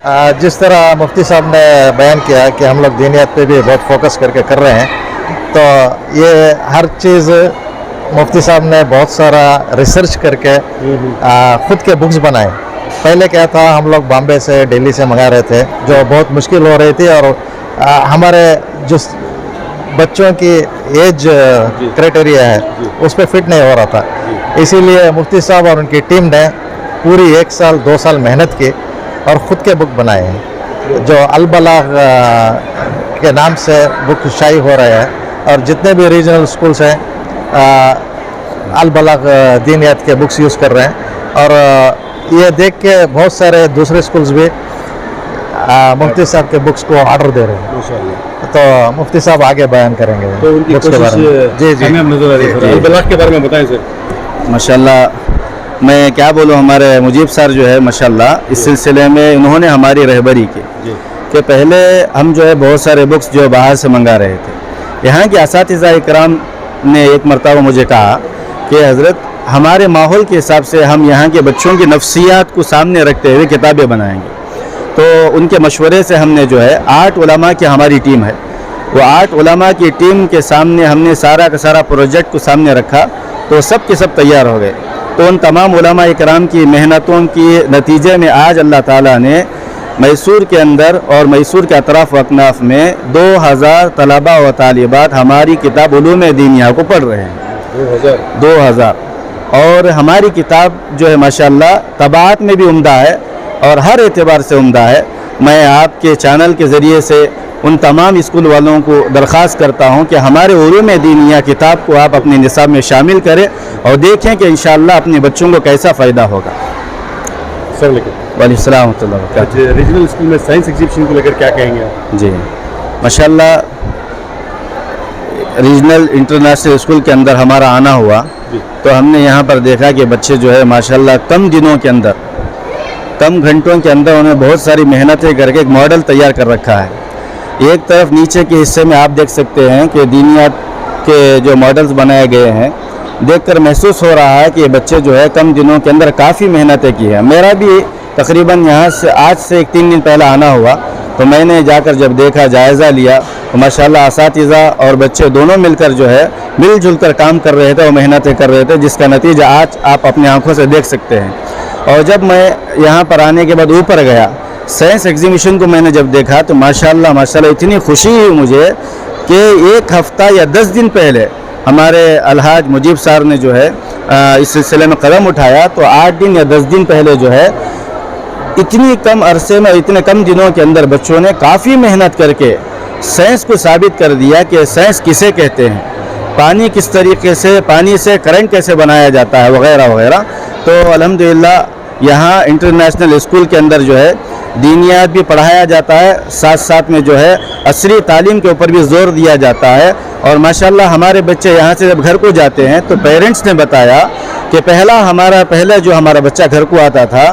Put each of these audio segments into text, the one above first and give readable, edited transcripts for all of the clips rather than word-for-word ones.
जिस तरह मुफ्ती साहब ने बयान किया कि हम लोग दीनियत पे भी बहुत फोकस करके कर रहे हैं, तो ये हर चीज़ मुफ्ती साहब ने बहुत सारा रिसर्च करके ख़ुद के बुक्स बनाए। पहले क्या था, हम लोग बॉम्बे से दिल्ली से मंगा रहे थे, जो बहुत मुश्किल हो रही थी, और हमारे जो बच्चों की एज क्राइटेरिया है उस पर फिट नहीं हो रहा था। इसीलिए मुफ्ती साहब और उनकी टीम ने पूरी 1 साल 2 साल मेहनत की और ख़ुद के बुक बनाए हैं, जो अल-बलाग के नाम से बुक शाई हो रहे हैं। और जितने भी रीजनल स्कूल्स हैं अल-बलाग दीनियत के बुक्स यूज़ कर रहे हैं, और ये देख के बहुत सारे दूसरे स्कूल्स भी मुफ्ती साहब के बुक्स को ऑर्डर दे रहे हैं। माशाअल्लाह। तो मुफ्ती साहब आगे बयान करेंगे तो उनकी बुक्स के बारे में। जी नजर आ रही है। अल-बलाग के बारे में बताएं सर। माशाअल्लाह, मैं क्या बोलूँ, हमारे मुजीब सर जो है माशाअल्लाह इस सिलसिले में इन्होंने हमारी रहबरी की कि पहले हम जो है बहुत सारे बुक्स जो बाहर से मंगा रहे थे। यहाँ के असातिज़ा इकराम ने एक मरतबा मुझे कहा कि हज़रत हमारे माहौल के हिसाब से हम यहाँ के बच्चों की नफ्सियात को सामने रखते हुए किताबें बनाएंगे। तो उनके मशवरे से हमने जो है 8 उलमा की हमारी टीम है, वो 8 उलमा की टीम के सामने हमने सारा का सारा प्रोजेक्ट को सामने रखा, तो सब के सब तैयार हो गए। तो उन तमाम उलमा इकराम की मेहनतों के नतीजे में आज अल्लाह ताला ने मैसूर के अंदर और मैसूर के अतराफ़ अकनाफ में 2000 तलबा व तालिबात हमारी किताब उलूम दीनिया को पढ़ रहे हैं। 2000 और हमारी किताब जो है माशाअल्लाह तबाअत में भी उम्दा है और हर एतबार से उम्दा है। मैं आपके चैनल के ज़रिए से उन तमाम स्कूल वालों को दरख्वास्त करता हूं कि हमारे उलूम दीनिया किताब को आप अपने निसाब में शामिल करें और देखें कि इंशाअल्लाह अपने बच्चों को कैसा फ़ायदा होगा। वालेकुम रीजनल स्कूल में साइंस एग्जीबिशन को लेकर क्या कहेंगे आप? जी माशाअल्लाह, रीजनल इंटरनेशनल स्कूल के अंदर हमारा आना हुआ तो हमने यहाँ पर देखा कि बच्चे जो है माशाअल्लाह कम दिनों के अंदर, कम घंटों के अंदर उन्हें बहुत सारी मेहनतें करके एक मॉडल तैयार कर रखा है। एक तरफ नीचे के हिस्से में आप देख सकते हैं कि दीनियात के जो मॉडल्स बनाए गए हैं, देखकर महसूस हो रहा है कि ये बच्चे जो है कम दिनों के अंदर काफ़ी मेहनतें की है। मेरा भी तकरीबन यहाँ से आज से 1-3 दिन पहले आना हुआ, तो मैंने जाकर जब देखा, जायज़ा लिया, तो माशाअल्लाह असातिज़ा और बच्चे दोनों मिलकर जो है मिलजुल कर काम कर रहे थे और मेहनतें कर रहे थे, जिसका नतीजा आज आप अपनी आँखों से देख सकते हैं। और जब मैं यहाँ पर आने के बाद ऊपर गया, साइंस एग्जीबिशन को मैंने जब देखा तो माशाअल्लाह माशाअल्लाह इतनी खुशी हुई मुझे कि 1 हफ़्ता या 10 दिन पहले हमारे अलहाज मुजीब साहब ने जो है इस सिलसिले में कदम उठाया, तो 8 दिन या 10 दिन पहले जो है इतनी कम अरसे में, इतने कम दिनों के अंदर बच्चों ने काफ़ी मेहनत करके साइंस को साबित कर दिया कि साइंस किसे कहते हैं, पानी किस तरीके से, पानी से करंट कैसे बनाया जाता है, वगैरह वगैरह। तो अल्हम्दुलिल्लाह यहाँ इंटरनेशनल स्कूल के अंदर जो है दीनियात भी पढ़ाया जाता है, साथ साथ में जो है असरी तालीम के ऊपर भी ज़ोर दिया जाता है। और माशाअल्लाह हमारे बच्चे यहाँ से जब घर को जाते हैं तो पेरेंट्स ने बताया कि पहले जो हमारा बच्चा घर को आता था,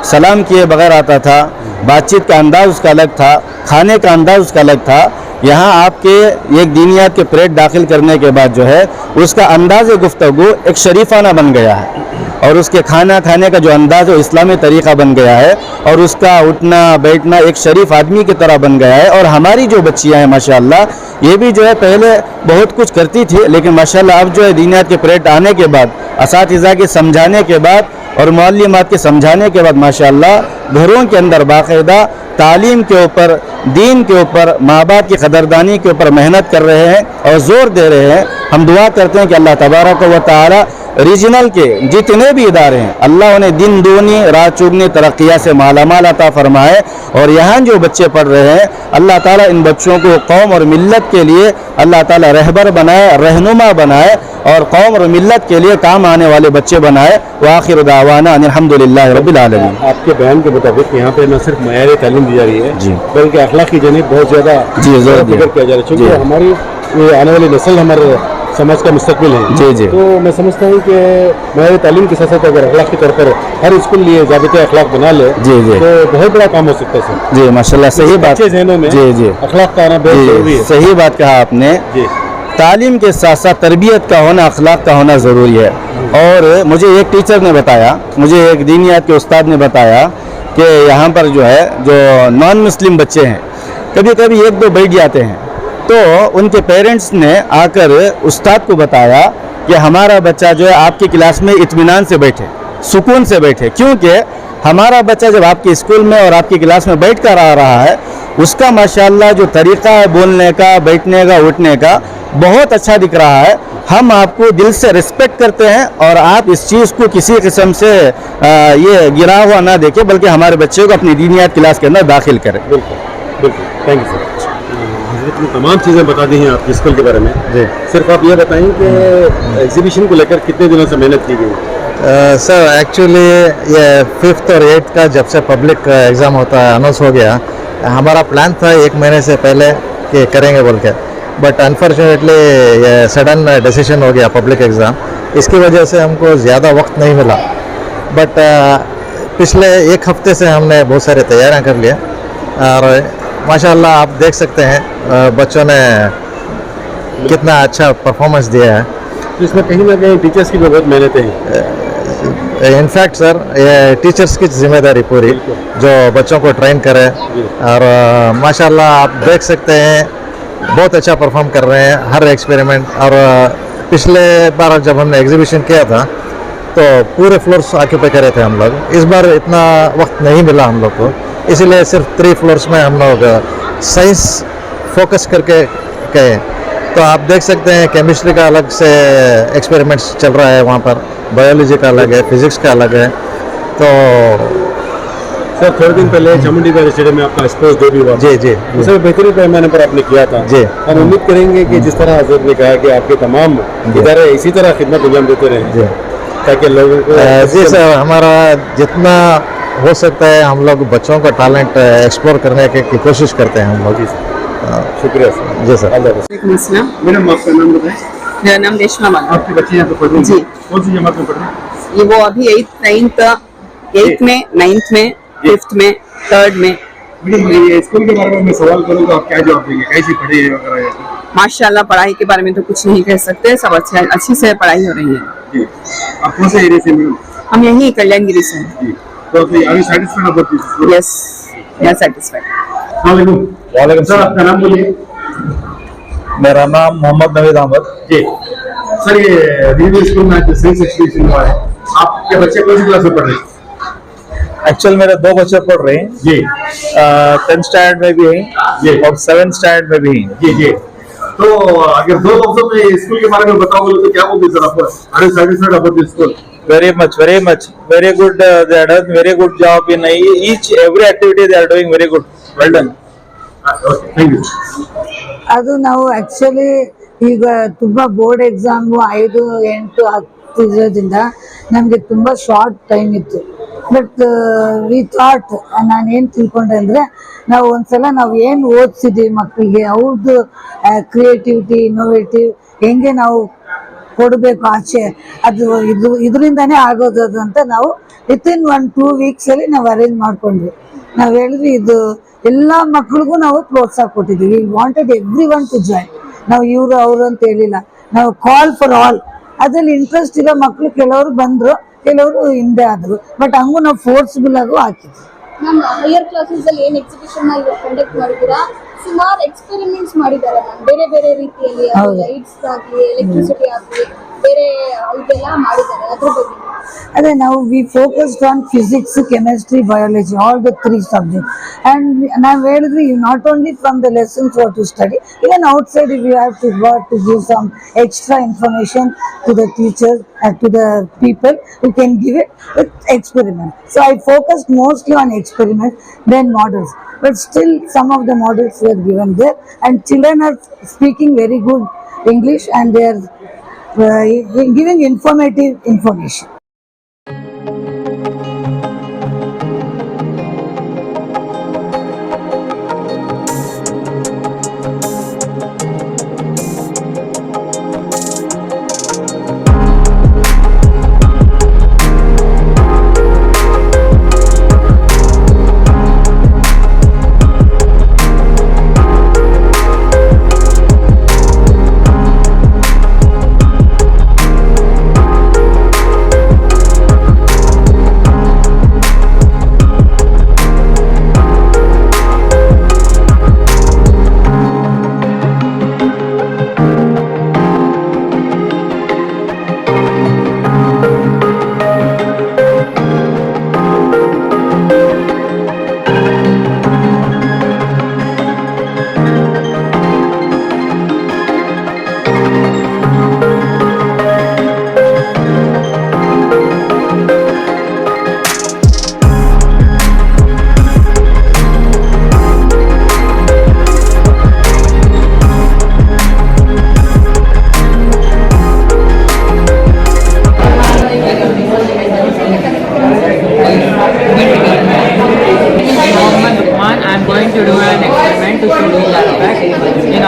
सलाम किए बगैर आता था, बातचीत का अंदाज़ उसका अलग था, खाने का अंदाज़ उसका अलग था। यहाँ आपके एक दीनियात के परेड दाखिल करने के बाद जो है उसका अंदाज़ गुफ्तगू एक शरीफाना बन गया है, और उसके खाना खाने का जो अंदाज़ है इस्लामी तरीक़ा बन गया है, और उसका उठना बैठना एक शरीफ आदमी की तरह बन गया है। और हमारी जो बच्चियाँ हैं माशाअल्लाह, ये भी जो है पहले बहुत कुछ करती थी, लेकिन माशाअल्लाह अब जो है दीनियात के परेड आने के बाद, असातिज़ा के समझाने के बाद और मुअल्लिमात के समझाने के बाद माशाअल्लाह घरों के अंदर बाकायदा तालीम के ऊपर, दीन के ऊपर, माँ बाप की कदरदानी के ऊपर मेहनत कर रहे हैं और ज़ोर दे रहे हैं। हम दुआ करते हैं कि अल्लाह तबारक व तआला रीजनल के जितने भी इदारे हैं, अल्लाह उन्हें दिन दूनी रात चुगनी तरक्कियाँ से मालामाल अता फरमाए। और यहाँ जो बच्चे पढ़ रहे हैं, अल्लाह ताला इन बच्चों को कौम और मिल्लत के लिए अल्लाह ताला रहबर बनाए, रहनुमा बनाए, और कौम और मिल्लत के लिए काम आने वाले बच्चे बनाए। व आखिर दावाना अल्हम्दुलिल्लाह रब्बिल आलमीन। आपके बयान के मुताबिक यहाँ पे न सिर्फ मयार तालीम दी जा रही है जी, बल्कि अखलाक की जानिब बहुत ज़्यादा फिक्र किया जा रहा है, क्योंकि हमारी आने वाली नस्ल हमारे समाज का मुस्तकबिल है। जी जी। तो मैं समझता हूँ कि मयार तालीम के साथ साथ अगर अखलाक के तौर पर हर स्कूल लिए ज़ाबिते अखलाक बना ले जी जी, तो बहुत बड़ा काम हो सकता है सर। जी माशाल्लाह, सही बात। जहनों में जी जी, अखलाक का आना बहुत ज़रूरी है। सही बात कहा आपने जी। तालीम के साथ साथ तरबियत का होना, अखलाक का होना ज़रूरी है। और मुझे एक टीचर ने बताया, मुझे एक दीनियात के उस्ताद ने बताया कि यहाँ पर जो है जो नॉन मुस्लिम बच्चे हैं कभी कभी एक दो बैठ जाते हैं, तो उनके पेरेंट्स ने आकर उस्ताद को बताया कि हमारा बच्चा जो है आपकी क्लास में इत्मीनान से बैठे, सुकून से बैठे, क्योंकि हमारा बच्चा जब आपके स्कूल में और आपकी क्लास में बैठ कर आ रहा है उसका माशाल्लाह जो तरीक़ा है बोलने का, बैठने का, उठने का बहुत अच्छा दिख रहा है। हम आपको दिल से रिस्पेक्ट करते हैं और आप इस चीज़ को किसी किस्म से ये गिरा हुआ ना देखें, बल्कि हमारे बच्चे को अपनी दीनियात क्लास के अंदर दाखिल करें। बिल्कुल बिल्कुल, थैंक यू सर। हज़रत ने तमाम चीज़ें बता दी हैं आपके स्कूल के बारे में। जी सिर्फ आप ये बताएं कि एग्जीबिशन को लेकर कितने दिनों से मेहनत की गई? सर एक्चुअली ये 5th और 8th का जब से पब्लिक एग्ज़ाम होता है अनाउंस हो गया, हमारा प्लान था 1 महीने से पहले कि करेंगे बोल के, बट अनफॉर्चुनेटली ये सडन डिसीजन हो गया पब्लिक एग्ज़ाम, इसकी वजह से हमको ज़्यादा वक्त नहीं मिला। बट पिछले 1 हफ्ते से हमने बहुत सारे तैयारियां कर लिए और माशाल्लाह आप देख सकते हैं बच्चों ने कितना अच्छा परफॉर्मेंस दिया है। तो इसमें कहीं ना कहीं टीचर्स की भी बहुत मेहनत है। इनफैक्ट सर ये टीचर्स की जिम्मेदारी पूरी जो बच्चों को ट्रेन करे, और माशाल्लाह आप देख सकते हैं बहुत अच्छा परफॉर्म कर रहे हैं हर एक्सपेरिमेंट। और पिछले बार जब हमने एग्जीबिशन किया था तो पूरे फ्लोर्स ऑक्यूपाई करे थे हम लोग, इस बार इतना वक्त नहीं मिला हम लोग को, इसीलिए सिर्फ 3 फ्लोर्स में हम लोग साइंस फोकस करके गए। तो आप देख सकते हैं केमिस्ट्री का अलग से एक्सपेरिमेंट्स चल रहा है वहाँ पर, बायोलॉजी का अलग है, फिजिक्स का अलग है। तो सर थोड़े दिन पहले चामुंडी का स्टेडियम में आपका स्पोर्ट्स डे भी हुआ। जी जी उसमें बेहतरीन पैमाने पर आपने किया था। जी हम उम्मीद करेंगे कि जिस तरह हज़रत ने कहा कि आपके तमाम इदारे इसी तरह खिदमत अंजाम देते रहें जी ताकि लोगों को जी सर, हमारा जितना हो सकता है हम लोग बच्चों का टैलेंट एक्सप्लोर करने की कोशिश करते हैं हम लोग। शुक्रिया सर। जी सर। वालेकुम अस्सलाम। मैडम आपका नाम बताएं। मेरा नाम रेशमा माला। आपके बच्चे यहाँ पे पढ़ रहे हैं? जी। कौन सी जमात में पढ़ रहे हैं? ये वो अभी 8th 9th में 9th में 5th में 3rd में। मैडम ये स्कूल के बारे में मैं सवाल करूँ तो आप क्या जवाब देंगे, कैसी पढ़ाई है वगैरह? माशाल्लाह पढ़ाई के बारे में तो कुछ नहीं कह सकते, सब अच्छी से पढ़ाई हो रही है। जी। आप कौन से एरिया से मैडम? हम यहीं कल्याणगिरी से हैं। जी। तो आप अभी सेटिस्फाइड आप बोलती यस, मैं सेटिस्फाइड। वालेकुम सर, आपका नाम बोलिए। मेरा नाम मोहम्मद नवीद अहमद। जी सर, ये रिव्यू स्कूल में आज साइंस एक्सपीडिशन हुआ है, आपके बच्चे कौन सी क्लास में पढ़ रहे हैं? एक्चुअल मेरे 2 बच्चे पढ़ रहे हैं, जी 10th स्टैंडर्ड में भी जी। हैं और 7th स्टैंडर्ड में भी हैं। जी जी। तो अगर 2 लफ्जों में स्कूल के बारे में बताओगे तो क्या बोलते सर आप? Are you satisfied about this school? Very much, very good. They are doing very good job in every activity. They are doing very good. Well done. Okay, thank you. ಅದು ನಾವು ಆ್ಯಕ್ಚುಲಿ ಈಗ ತುಂಬ board exam 5, 8, 10 ಇರೋದ್ರಿಂದ ನಮಗೆ ತುಂಬ short time ಇತ್ತು. But we thought, ನಾನೇನು ತಿಳ್ಕೊಂಡೆ ಅಂದರೆ ನಾವು ಒಂದ್ಸಲ ನಾವು ಏನು ಓದಿಸಿದ್ದೀವಿ ಮಕ್ಕಳಿಗೆ ಅವ್ರದ್ದು ಕ್ರಿಯೇಟಿವಿಟಿ, ಇನ್ನೋವೇಟಿವ್ ಹೆಂಗೆ ನಾವು ಕೊಡಬೇಕು ಆಚೆ, ಅದು ಇದರಿಂದನೇ ಆಗೋದು ಅಂತ ನಾವು ವಿತಿನ್ 1-2 ವೀಕ್ಸಲ್ಲಿ ನಾವು ಅರೇಂಜ್ ಮಾಡ್ಕೊಂಡ್ವಿ. ನಾವು ಹೇಳಿದ್ವಿ ಇದು ಎಲ್ಲ ಮಕ್ಳಿಗೂ ನಾವು ಪ್ರೋತ್ಸಾಹ ಕೊಟ್ಟಿದ್ದೀವಿ. We wanted every one to join. ನಾವು ಇವರು ಅವರು ಅಂತ ಹೇಳಿಲ್ಲ, ನಾವು ಕಾಲ್ ಫಾರ್ ಆಲ್. ಅದರಲ್ಲಿ ಇಂಟ್ರೆಸ್ಟ್ ಇರೋ ಮಕ್ಕಳು ಕೆಲವರು ಬಂದರು, ಕೆಲವರು ಹಿಂದೆ ಆದರು, ಬಟ್ ಹಂಗೂ ನಾವು ಫೋರ್ಸ್ಫುಲ್ ಆಗು ಹಾಕಿದ್ವಿ. ಮ್ಯಾಮ್ ಹೈಯರ್ ಕ್ಲಾಸಸ್ ಅಲ್ಲಿ ಏನು ಎಕ್ಸಿಬಿಷನ್ ಕಂಡಕ್ಟ್ ಮಾಡಿದ್ದೀರಾ? ಸುಮಾರು ಎಕ್ಸ್ಪೆರಿಮೆಂಟ್ಸ್ ಮಾಡಿದ್ದಾರೆ ಮ್ಯಾಮ್, ಬೇರೆ ಬೇರೆ ರೀತಿಯಲ್ಲಿ ಲೈಟ್ಸ್ ಆಗಲಿ, ಎಲೆಕ್ಟ್ರಿಸಿಟಿ ಆಗಲಿ, ಬೇರೆ ಇದೆಲ್ಲ ಮಾಡಿದ್ದಾರೆ, ಅದ್ರ ಬಗ್ಗೆ. ಅದೇ ನಾವು we focused on physics, chemistry, biology, all the 3 subject. And ನಾವು ಹೇಳಿದ್ವಿ not only from the lessons what to study, even outside if you have to go to give some extra information to the teachers and to the people who can give it with experiment. So I focused mostly on experiment than models, but still some of the models were given there, and children are speaking very good English and they are giving informative information.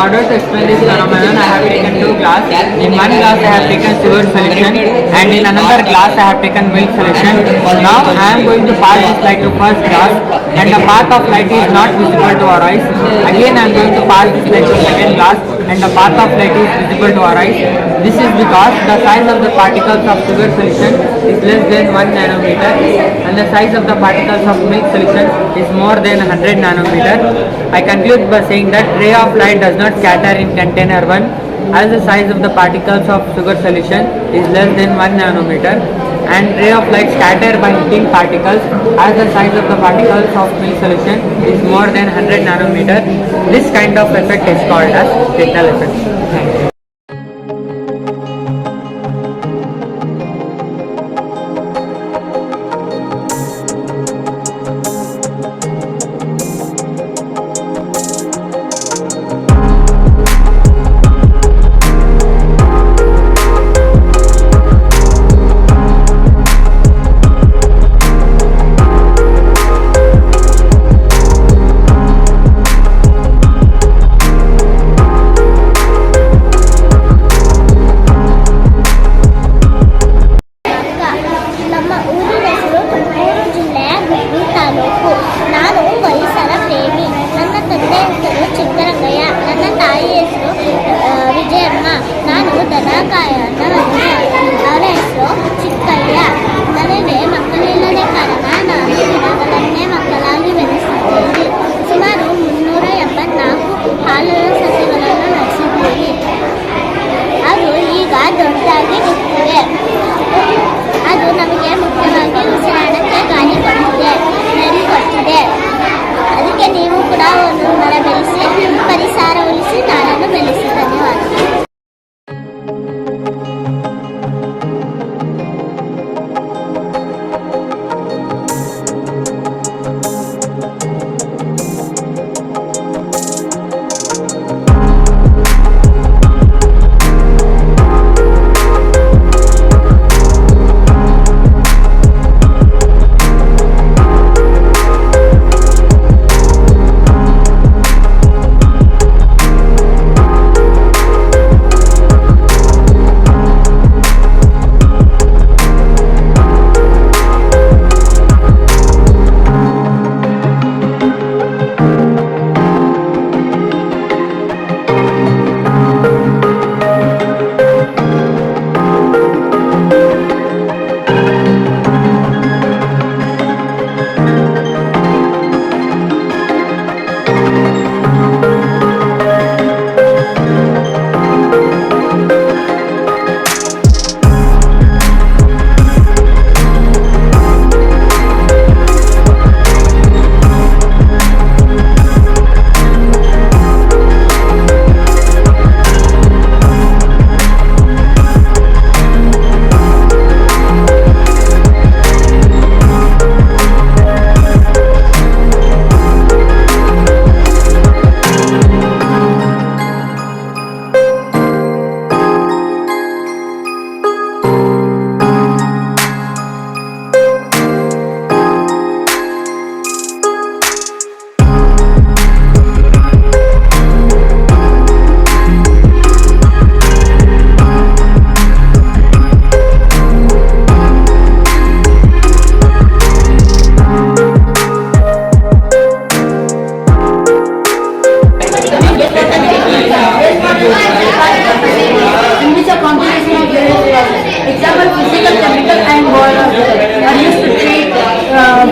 order to explain this phenomenon, I have taken 2 glass. In one glass I have taken sugar solution and in another glass I have taken milk solution. Now I am going to pass this light to first glass and the path of light is not visible to our eyes. Again I am going to pass this light to second glass and the path of light is visible to our eyes. This is because the size of the particles of sugar solution is less than 1 nanometer and the size of the particles of milk solution is more than 100 nanometer. I conclude by saying that ray of light does not scatter in container 1 as the size of the particles of sugar solution is less than 1 nanometer and ray of light scatter by hitting particles as the size of the particles of milk solution is more than 100 nanometer. This kind of effect is called as Fresnel effect. Thank you. ನಮ್ಮ ಊರಿನ ಹೆಸರು ತುಮಕೂರು ಜಿಲ್ಲೆಯ ಗುಬ್ಬಿ ತಾಲೂಕು. ನಾನು ಪರಿಸರ ಪ್ರೇಮಿ. ನನ್ನ ತಂದೆ ಹೆಸರು ಚಿಕ್ಕರಂಗಯ್ಯ, ನನ್ನ ತಾಯಿ ಹೆಸರು ವಿಜಯಮ್ಮ. ನಾನು ದನ ಕಾಯೋಣ ಅವರ ಹೆಸರು ಚಿಕ್ಕಯ್ಯ. ನನಗೆ ಮಕ್ಕಳಿಲ್ಲದ ಕಾರಣ ನಾನು ಗಿಡಗಳನ್ನೇ ಮಕ್ಕಳಾಗಿ ಬೆಳೆಸಿದ್ದೇನೆ. ಸುಮಾರು 374 ಹಾಲಿನ ಸಸ್ಯಗಳನ್ನು ನಡೆಸಿದ್ದೇನೆ. ಅದು ಈಗ ದೊಡ್ಡದಾಗಿ ನಿಂತಿವೆ. ಅದು ನಮಗೆ ಮುಖ್ಯವಾಗಿ ಉಸಿರಾಡಕ್ಕೆ ಗಾಳಿ ಕೊಡುತ್ತೆ, ನೆರಳು ಕೊಡ್ತಿದೆ. ಅದಕ್ಕೆ ನೀವು ಕೂಡ ಒಂದು ಮರ ಬೆಳೆಸಿ, ಪರಿಸರ ಉಳಿಸಿ, ನಾಡನ್ನು ಬೆಳೆಸಿ. ಧನ್ಯವಾದಗಳು.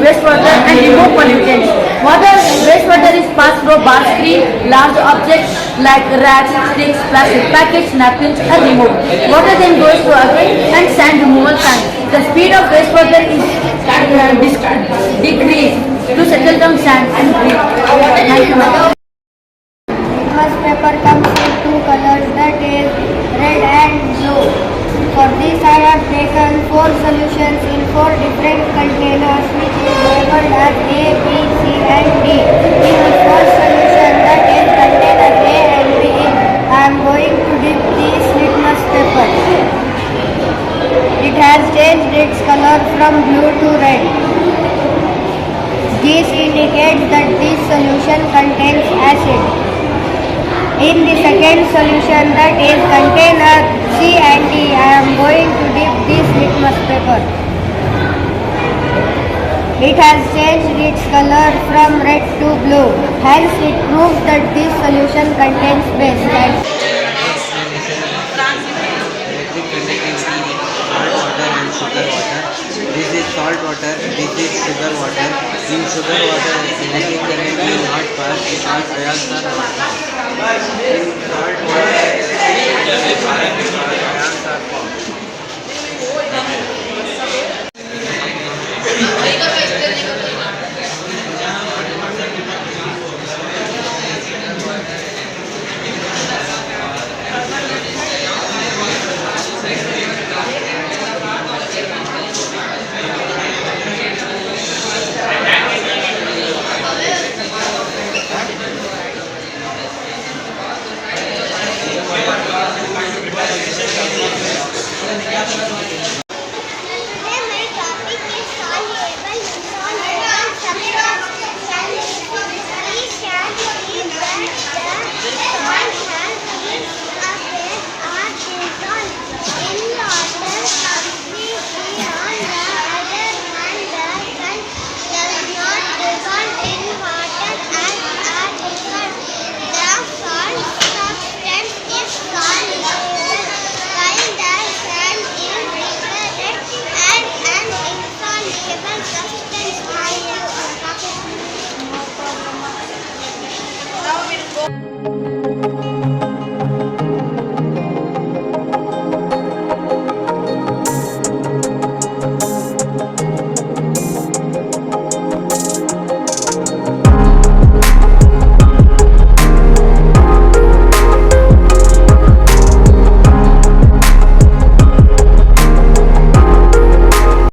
wastewater and remove pollutants. Wastewater is passed through bar screen, large objects like rats, sticks, plastic packets, napkins are removed. Water then goes to again and sand removal tank. The speed of wastewater is decreased to settle down sand and breathe. Thank you, madam. Litmus paper comes in two colors, that is red and blue. For this I have taken 4 solutions in 4 different containers which is labeled as A, B, C and D. In the first solution, that is container A and B, I am going to dip this litmus paper. It has changed its color from blue to red. This indicates that this solution contains acid. In the second solution, that is container C and D, I am going to dip this litmus paper. It has changed its color from red to blue. Hence, it proves that this solution contains base. This is salt water, this is sugar water. In sugar water, electric current will not pass because ions are not formed. In salt water, ions are formed. Now we'll go.